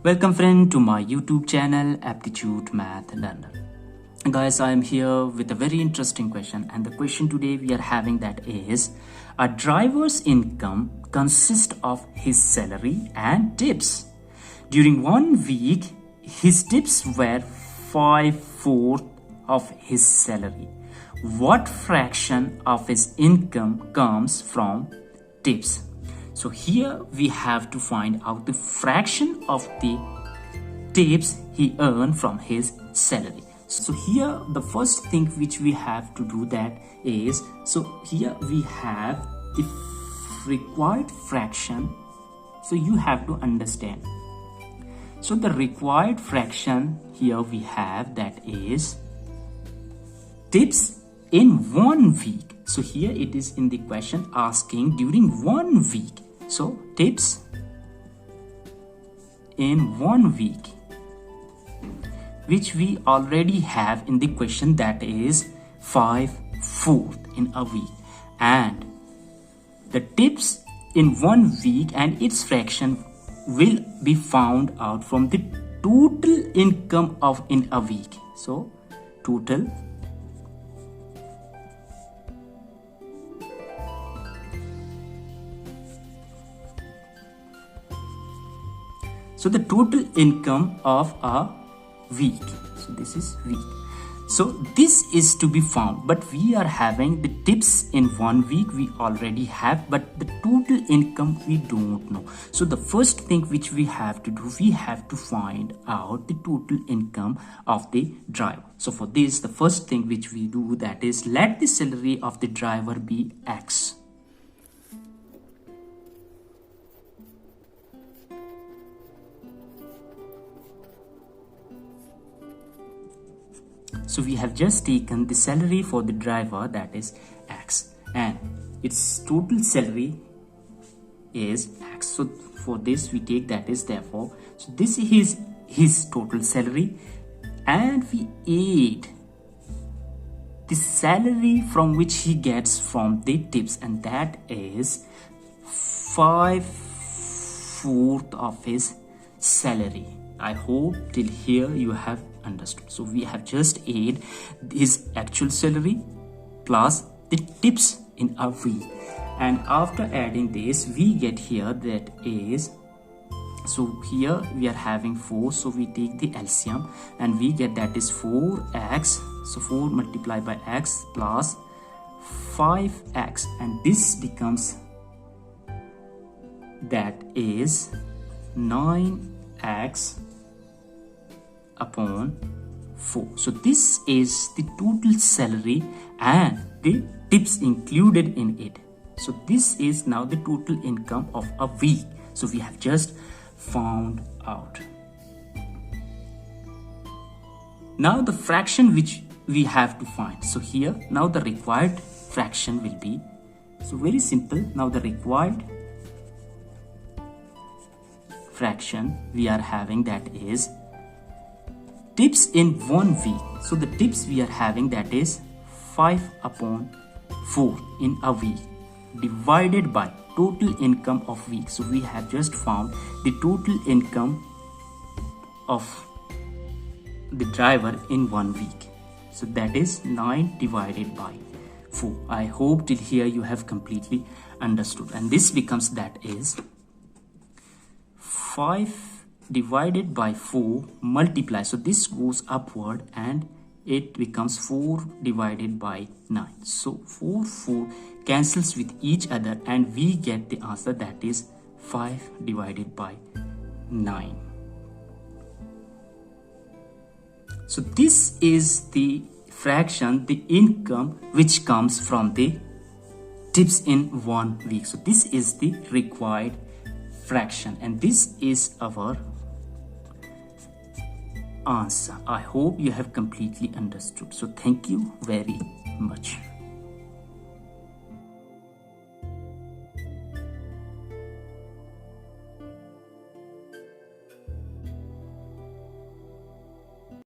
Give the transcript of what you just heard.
Welcome friend to my YouTube channel Aptitude Math Learner. Guys, I am here with a very interesting question, and the question today we are having that is a driver's income consists of his salary and tips. During 1 week, his tips were 5/4 of his salary. What fraction of his income comes from tips? So here we have to find out the fraction of the tips he earned from his salary. So here the first thing which we have to do that is, so here we have the required fraction. So you have to understand. So the required fraction here we have that is tips in 1 week. So here it is in the question asking during 1 week. So tips in 1 week, which we already have in the question, that is 5/4 in a week, and the tips in 1 week and its fraction will be found out from the total income of in a week. So total the total income of a week. So this is week. So this is to be found, but we are having the tips in 1 week we already have, but the total income we don't know. So the first thing which we have to do, we have to find out the total income of the driver. So for this, the first thing which we do, that is let the salary of the driver be X. So we have just taken the salary for the driver, that is X, and its total salary is X. So for this we take that is therefore, so this is his total salary, and we add the salary from which he gets from the tips, and that is 5/4 of his salary. I hope till here you have understood. So we have just add his actual salary plus the tips in a week, and after adding this we get here that is, so here we are having 4, so we take the LCM and we get that is 4x. So 4 multiplied by x plus 5x, and this becomes that is 9x upon 4. So this is the total salary and the tips included in it. So this is now the total income of a week. So we have just found out. Now the fraction which we have to find. So here now the required fraction will be, so very simple. Now the required fraction we are having that is tips in 1 week. So the tips we are having that is 5/4 in a week divided by total income of week. So we have just found the total income of the driver in 1 week. So that is 9 divided by 4. I hope till here you have completely understood, and this becomes that is 5 divided by 4 multiply, so this goes upward and it becomes 4 divided by 9. So 4 cancels with each other and we get the answer that is 5 divided by 9. So this is the fraction, the income which comes from the tips in 1 week. So this is the required fraction, and this is our answer. I hope you have completely understood. So thank you very much.